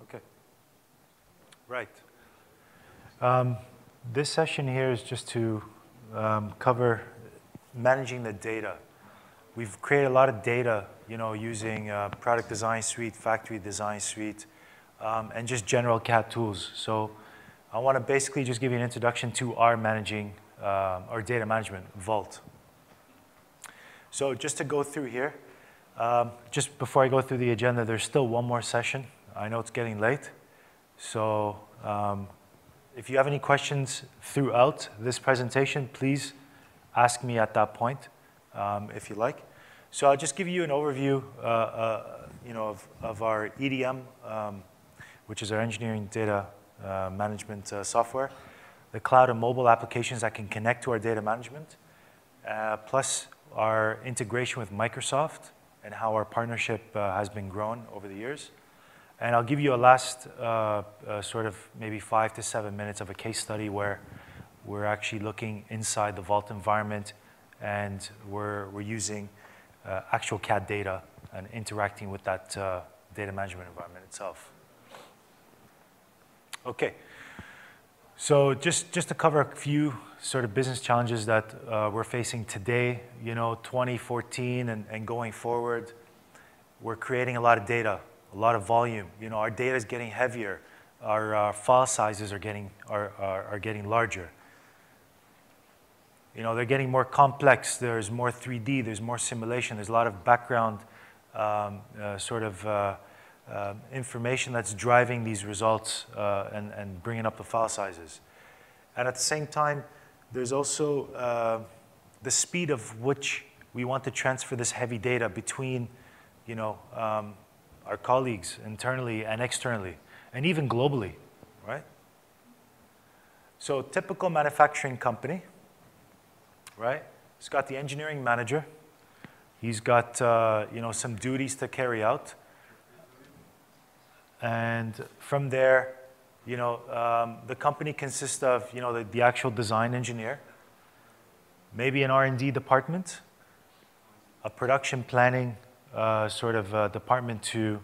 Okay. Right. This session here is just to cover managing the data. We've created a lot of data, using product design suite, factory design suite, and just general CAD tools. So I want to basically just give you an introduction to our our data management Vault. So just to go through here, just before I go through the agenda, there's still one more session. I know it's getting late. So if you have any questions throughout this presentation, please ask me at that point, if you like. So I'll just give you an overview, of our EDM, which is our engineering data management software, the cloud and mobile applications that can connect to our data management, plus our integration with Microsoft and how our partnership has been grown over the years. And I'll give you a last sort of maybe 5 to 7 minutes of a case study where we're actually looking inside the Vault environment and we're using actual CAD data and interacting with that data management environment itself. Okay, so just to cover a few sort of business challenges that we're facing today, 2014 and going forward, we're creating a lot of data, a lot of volume. Our data is getting heavier. Our file sizes are getting larger. They're getting more complex. There's more 3D. There's more simulation. There's a lot of background information that's driving these results and bringing up the file sizes. And at the same time, there's also the speed of which we want to transfer this heavy data between, our colleagues internally and externally, and even globally, right? So typical manufacturing company, right? It's got the engineering manager. He's got, some duties to carry out. And from there, the company consists of, the actual design engineer, maybe an R&D department, a production planning department to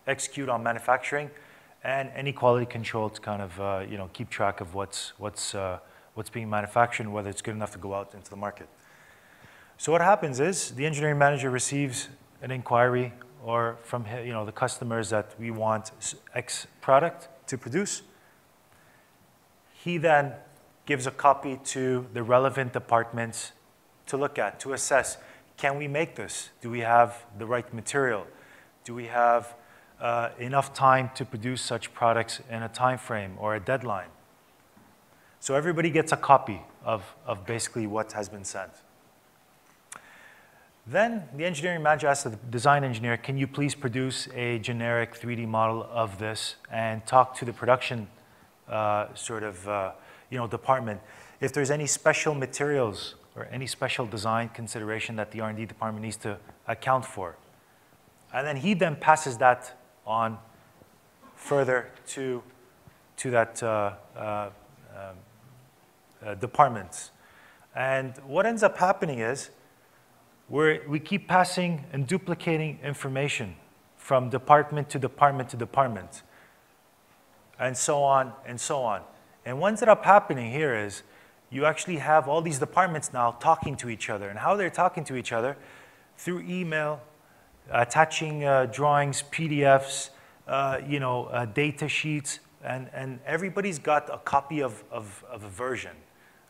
execute on manufacturing, and any quality control to kind of keep track of what's being manufactured and whether it's good enough to go out into the market. So what happens is the engineering manager receives an inquiry or from the customers that we want X product to produce. He then gives a copy to the relevant departments to look at, to assess, can we make this? Do we have the right material? Do we have enough time to produce such products in a time frame or a deadline? So everybody gets a copy of basically what has been sent. Then the engineering manager asks the design engineer, can you please produce a generic 3D model of this and talk to the production department if there's any special materials or any special design consideration that the R&D department needs to account for. And then he then passes that on further to that departments. And what ends up happening is we keep passing and duplicating information from department to department to department, and so on and so on. And what ends up happening here is you actually have all these departments now talking to each other. And how they're talking to each other? Through email, attaching drawings, PDFs, data sheets, and everybody's got a copy of a version,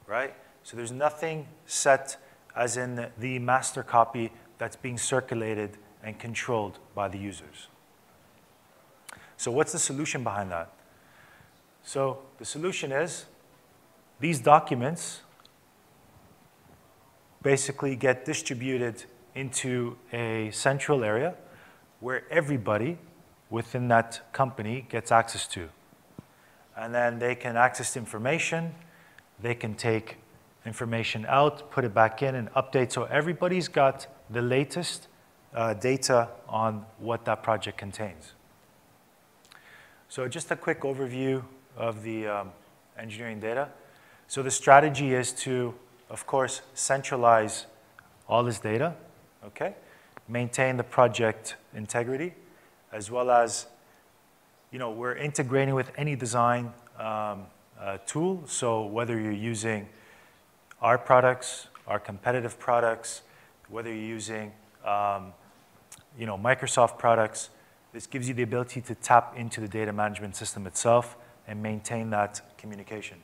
right? So there's nothing set as in the master copy that's being circulated and controlled by the users. So what's the solution behind that? So the solution is these documents basically get distributed into a central area where everybody within that company gets access to. And then they can access information, they can take information out, put it back in, and update. So everybody's got the latest data on what that project contains. So just a quick overview of the engineering data. So the strategy is to, of course, centralize all this data, okay? Maintain the project integrity, as well as, we're integrating with any design tool. So whether you're using our products, our competitive products, whether you're using Microsoft products, this gives you the ability to tap into the data management system itself and maintain that communication.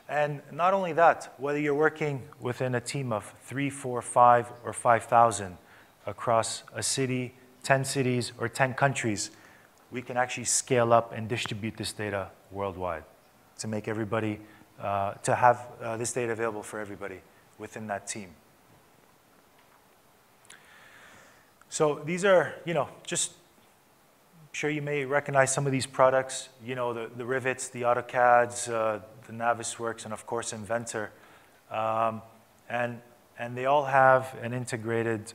And not only that, whether you're working within a team of 3, 4, 5, or 5,000 across a city, 10 cities, or 10 countries, we can actually scale up and distribute this data worldwide to make everybody, to have this data available for everybody within that team. So these are, just I'm sure you may recognize some of these products, the Rivets, the AutoCADs, the Navisworks, and of course Inventor. And they all have an integrated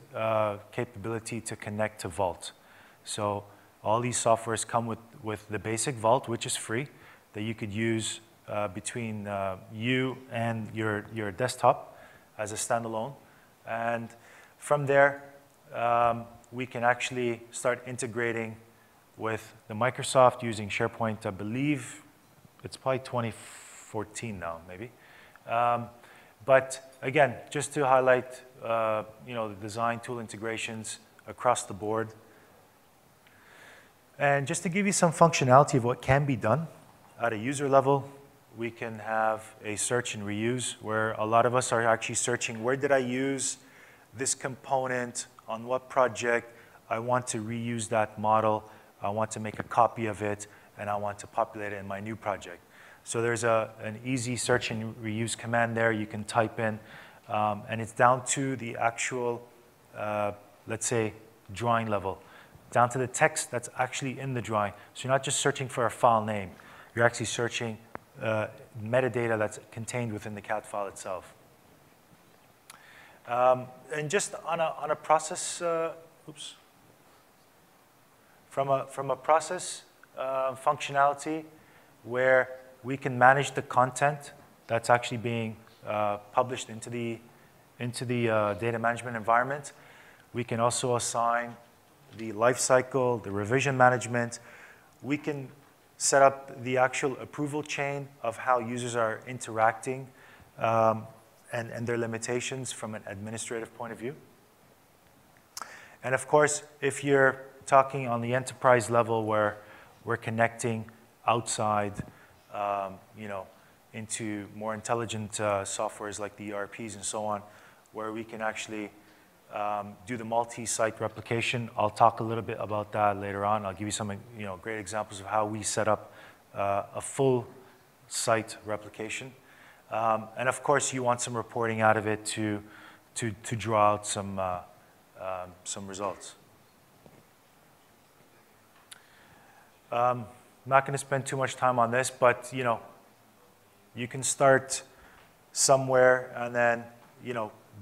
capability to connect to Vault. So all these softwares come with the basic Vault, which is free, that you could use between you and your desktop as a standalone. And from there, we can actually start integrating with the Microsoft using SharePoint. I believe it's probably 2014 now, maybe. But again, just to highlight, the design tool integrations across the board. And just to give you some functionality of what can be done at a user level, we can have a search and reuse where a lot of us are actually searching, where did I use this component, on what project? I want to reuse that model. I want to make a copy of it, and I want to populate it in my new project. So there's an easy search and reuse command there you can type in, and it's down to the actual, let's say, drawing level, down to the text that's actually in the drawing. So you're not just searching for a file name. You're actually searching metadata that's contained within the CAD file itself. And just on a process, from a process functionality where we can manage the content that's actually being published into the data management environment. We can also assign the life cycle, the revision management. We can set up the actual approval chain of how users are interacting and their limitations from an administrative point of view. And of course, if you're talking on the enterprise level where we're connecting outside, into more intelligent softwares like the ERPs and so on, where we can actually do the multi-site replication. I'll talk a little bit about that later on. I'll give you some great examples of how we set up a full site replication. And of course, you want some reporting out of it to draw out some results. I'm not going to spend too much time on this, but you can start somewhere and then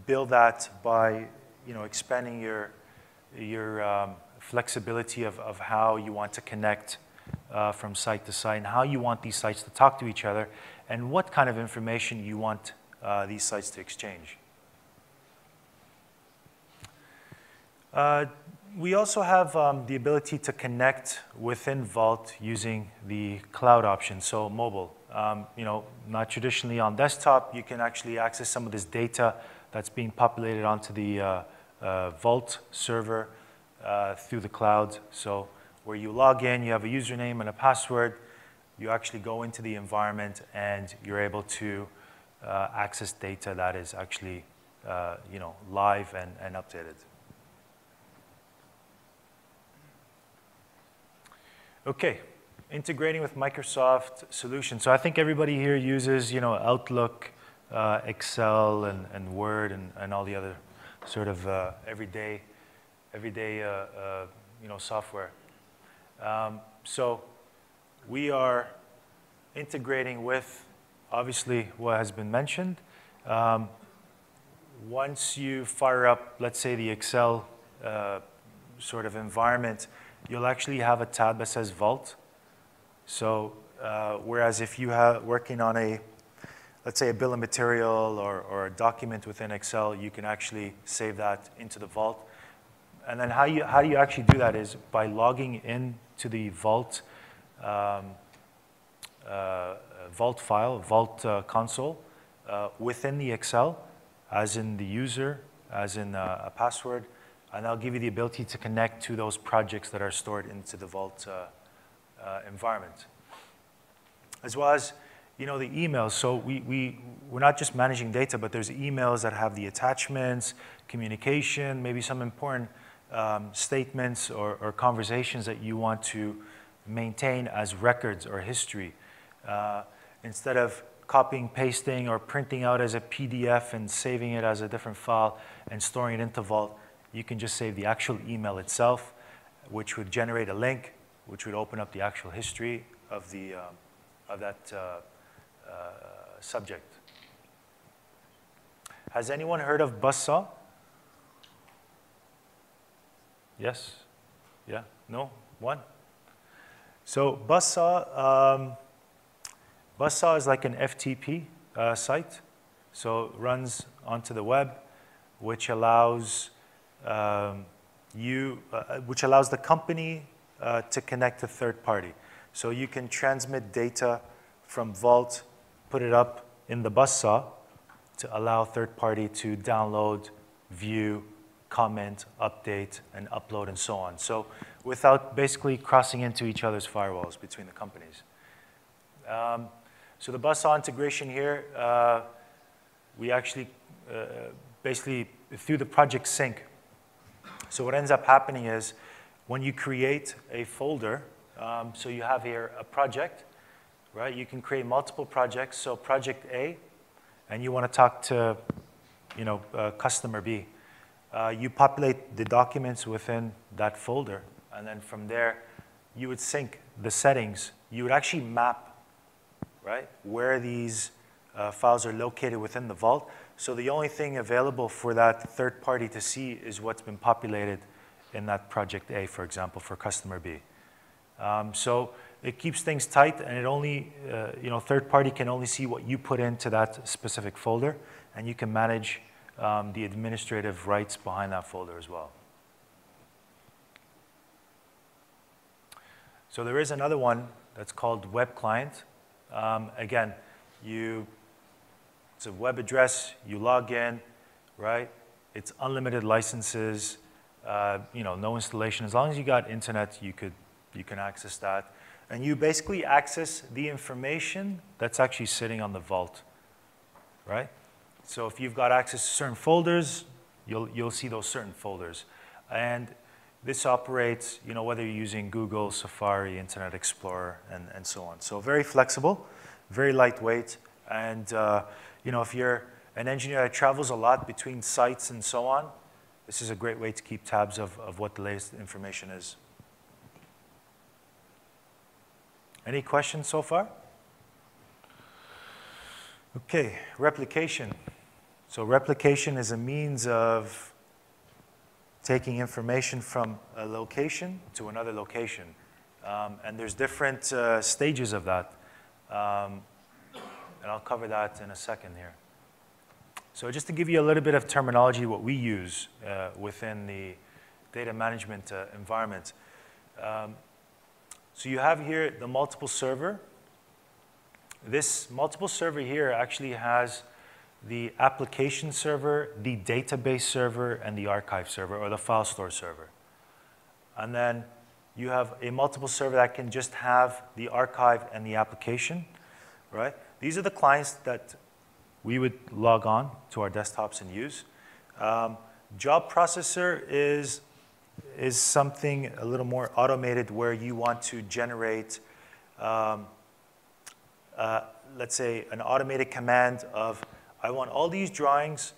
build that by expanding your flexibility of how you want to connect from site to site and how you want these sites to talk to each other and what kind of information you want these sites to exchange. We also have the ability to connect within Vault using the cloud option, so mobile. Not traditionally on desktop, you can actually access some of this data that's being populated onto the Vault server through the cloud. So where you log in, you have a username and a password, you actually go into the environment and you're able to access data that is actually live and updated. Okay, integrating with Microsoft solutions. So I think everybody here uses, Outlook, Excel, and Word, and all the other sort of everyday software. So we are integrating with, obviously, what has been mentioned. Once you fire up, let's say, the Excel sort of environment, you'll actually have a tab that says Vault. So whereas if you are working on let's say a bill of material or a document within Excel, you can actually save that into the Vault. And then how do you actually do that is by logging in to the Vault Vault file, Vault console within the Excel, as in the user, as in a password, and that'll give you the ability to connect to those projects that are stored into the Vault environment. As well as, you know, the emails. So we're not just managing data, but there's emails that have the attachments, communication, maybe some important statements or conversations that you want to maintain as records or history. Instead of copying, pasting, or printing out as a PDF and saving it as a different file and storing it into Vault, you can just save the actual email itself, which would generate a link, which would open up the actual history of that subject. Has anyone heard of Buzzsaw? Yes? Yeah? No? One? So Buzzsaw is like an FTP site. So it runs onto the web, which allows which allows the company to connect to third party. So you can transmit data from Vault, put it up in the Buzzsaw to allow third party to download, view, comment, update, and upload, and so on. So without basically crossing into each other's firewalls between the companies. So the Buzzsaw integration here, we actually basically through the project sync. So what ends up happening is when you create a folder, so you have here a project, right? You can create multiple projects. So project A, and you want to talk to, you know, customer B. You populate the documents within that folder, and then from there, you would sync the settings. You would actually map, right, where these files are located within the Vault. So the only thing available for that third party to see is what's been populated in that project A, for example, for customer B. So it keeps things tight, and it only, you know, third party can only see what you put into that specific folder, and you can manage the administrative rights behind that folder as well. So there is another one that's called Web Client. Again, it's a web address, you log in, right? It's unlimited licenses, you know, no installation. As long as you got internet, you can access that. And you basically access the information that's actually sitting on the Vault, right? So if you've got access to certain folders, you'll see those certain folders. And this operates, you know, whether you're using Google, Safari, Internet Explorer, and so on. So very flexible, very lightweight, and you know, if you're an engineer that travels a lot between sites and so on, this is a great way to keep tabs of what the latest information is. Any questions so far? Okay, replication. So replication is a means of taking information from a location to another location. And there's different stages of that. And I'll cover that in a second here. So just to give you a little bit of terminology, what we use within the data management environment. So you have here the multiple server. This multiple server here actually has the application server, the database server, and the archive server, or the file store server. And then you have a multiple server that can just have the archive and the application, right? These are the clients that we would log on to our desktops and use. Job processor is something a little more automated where you want to generate, let's say, an automated command of, I want all these drawings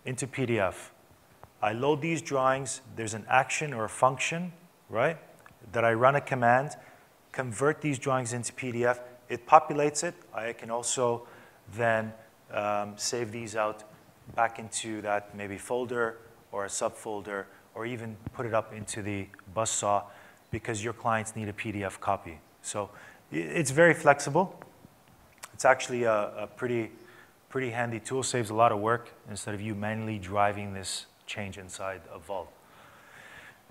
into PDF. I load these drawings. There's an action or a function, right, that I run a command, convert these drawings into PDF. It populates it. I can also then save these out back into that maybe folder or a subfolder, or even put it up into the Buzzsaw because your clients need a PDF copy. So it's very flexible. It's actually a pretty handy tool, saves a lot of work instead of you manually driving this change inside of Vault.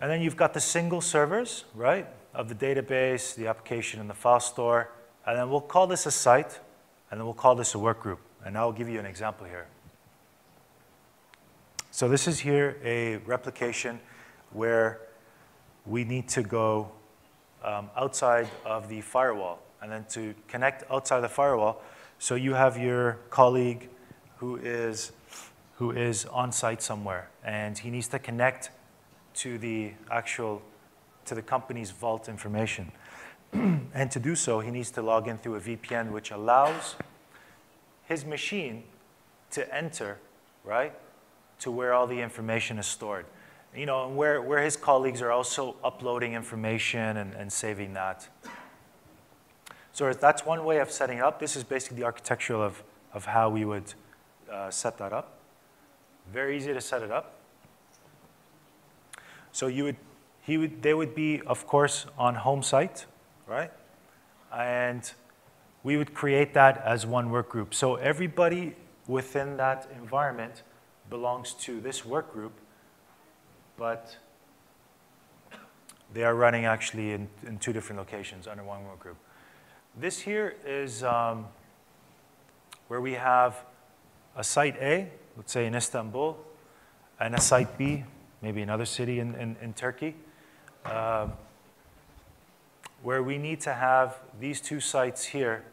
And then you've got the single servers, right, of the database, the application, and the file store. And then we'll call this a site, and then we'll call this a work group. And I'll give you an example here. So this is here a replication where we need to go outside of the firewall. And then to connect outside the firewall, so you have your colleague who is on site somewhere, and he needs to connect to the company's vault information. And to do so, he needs to log in through a VPN, which allows his machine to enter, right, to where all the information is stored. You know, and where his colleagues are also uploading information and saving that. So that's one way of setting it up. This is basically the architecture of how we would set that up. Very easy to set it up. So they would be, of course, on home site, right? And we would create that as one work group. So everybody within that environment belongs to this work group, but they are running actually in two different locations under one work group. This here is where we have a site A, let's say in Istanbul, and a site B, maybe another city in Turkey, where we need to have these two sites here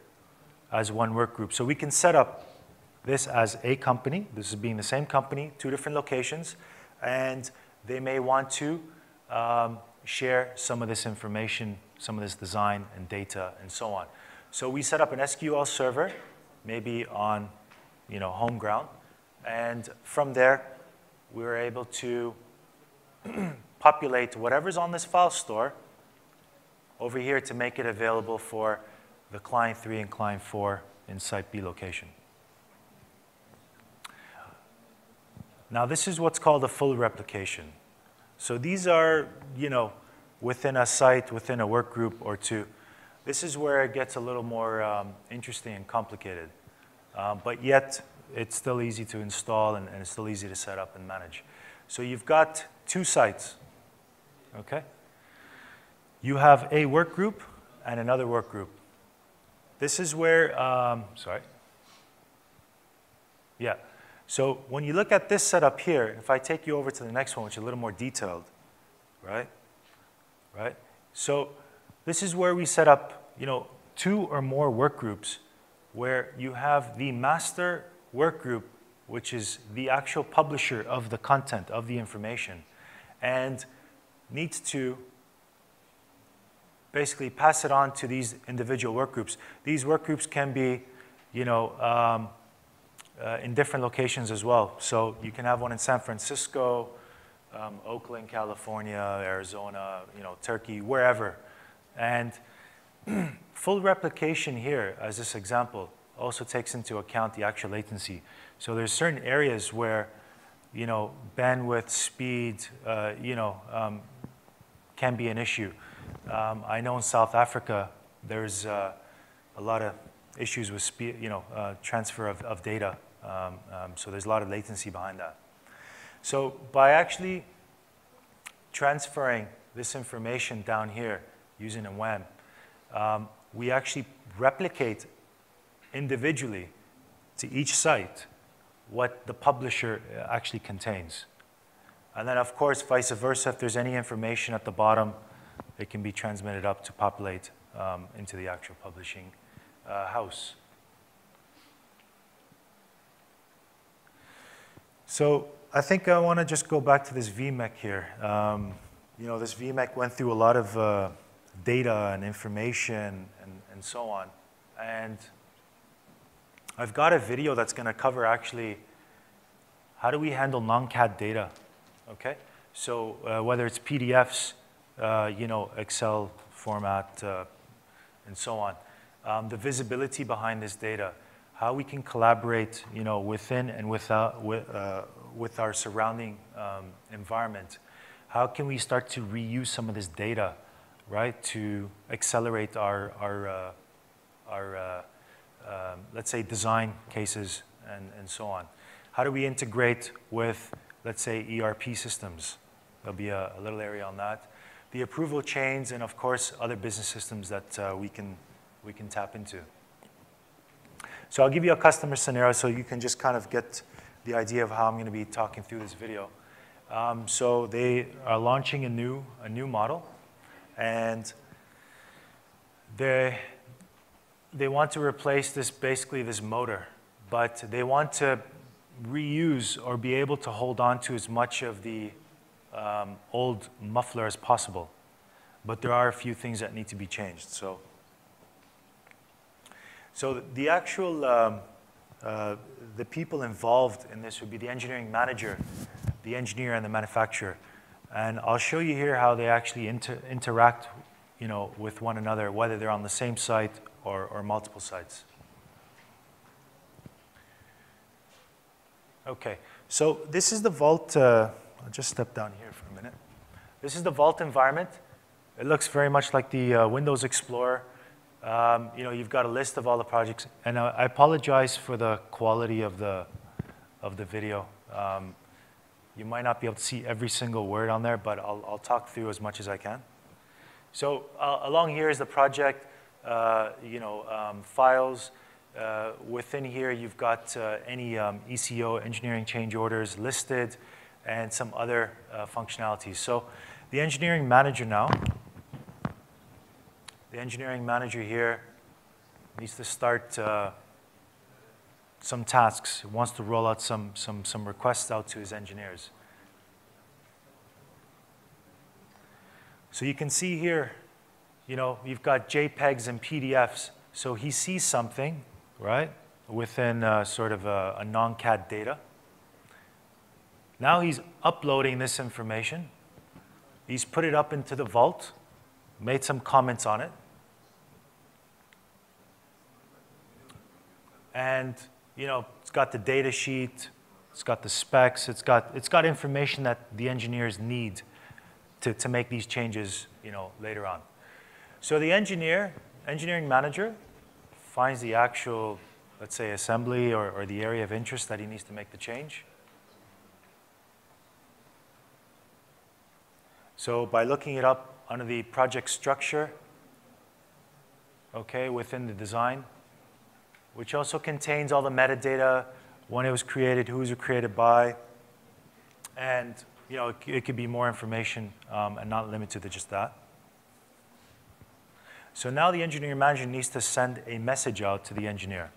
as one work group. So we can set up this as a company. This is being the same company, two different locations, and they may want to share some of this information, some of this design and data and so on. So we set up an SQL server, maybe on home ground, and from there we were able to populate whatever's on this file store over here to make it available for the client 3 and client 4 in site B location. Now this is what's called a full replication. So these are, within a site, within a work group or two. This is where it gets a little more interesting and complicated. But yet, it's still easy to install and it's still easy to set up and manage. So you've got two sites, okay? You have a work group and another work group. This is where, So when you look at this setup here, if I take you over to the next one, which is a little more detailed, right? So this is where we set up, 2 or more work groups where you have the master work group, which is the actual publisher of the content, of the information, and needs to basically pass it on to these individual work groups. These work groups can be, in different locations as well. So you can have one in San Francisco, Oakland, California, Arizona, Turkey, wherever. And full replication here, as this example, also takes into account the actual latency. So there's certain areas where, bandwidth, speed, can be an issue. I know in South Africa, there's a lot of issues with speed, transfer of data. So there's a lot of latency behind that. So by actually transferring this information down here using a WAM, we actually replicate individually to each site what the publisher actually contains. And then, of course, vice versa, if there's any information at the bottom, it can be transmitted up to populate into the actual publishing house. So I think I want to just go back to this VMEC here. This VMEC went through a lot of data and information and so on. And I've got a video that's going to cover actually how do we handle non-CAD data, okay? So whether it's PDFs, Excel format, and so on. The visibility behind this data, how we can collaborate, within and with our surrounding environment. How can we start to reuse some of this data, right, to accelerate our let's say, design cases and so on. How do we integrate with, let's say, ERP systems, There'll be a little area on that. The approval chains, and of course, other business systems that we can tap into. So I'll give you a customer scenario so you can just kind of get the idea of how I'm going to be talking through this video. So they are launching a new model, and they want to replace basically this motor, but they want to reuse or be able to hold on to as much of the old muffler as possible. But there are a few things that need to be changed. So the actual, the people involved in this would be the engineering manager, the engineer, and the manufacturer. And I'll show you here how they actually interact, with one another, whether they're on the same site or multiple sites. Okay, so this is the Vault. I'll just step down here for a minute. This is the Vault environment. It looks very much like the Windows Explorer. You've got a list of all the projects, and I apologize for the quality of the video. You might not be able to see every single word on there, but I'll talk through as much as I can. So along here is the project, files. Within here, you've got any ECO, engineering change orders listed, and some other functionalities. So the engineering manager now, the engineering manager here needs to start some tasks. He wants to roll out some requests out to his engineers. So you can see here, you've got JPEGs and PDFs. So he sees something, right, within sort of a non-CAD data. Now he's uploading this information. He's put it up into the Vault, made some comments on it. And, it's got the data sheet, it's got the specs, it's got information that the engineers need to make these changes, later on. So the engineering manager finds the actual, let's say, assembly or the area of interest that he needs to make the change. So by looking it up under the project structure, okay, within the design, which also contains all the metadata, when it was created, who was it created by, and it could be more information and not limited to just that. So now the engineering manager needs to send a message out to the engineer.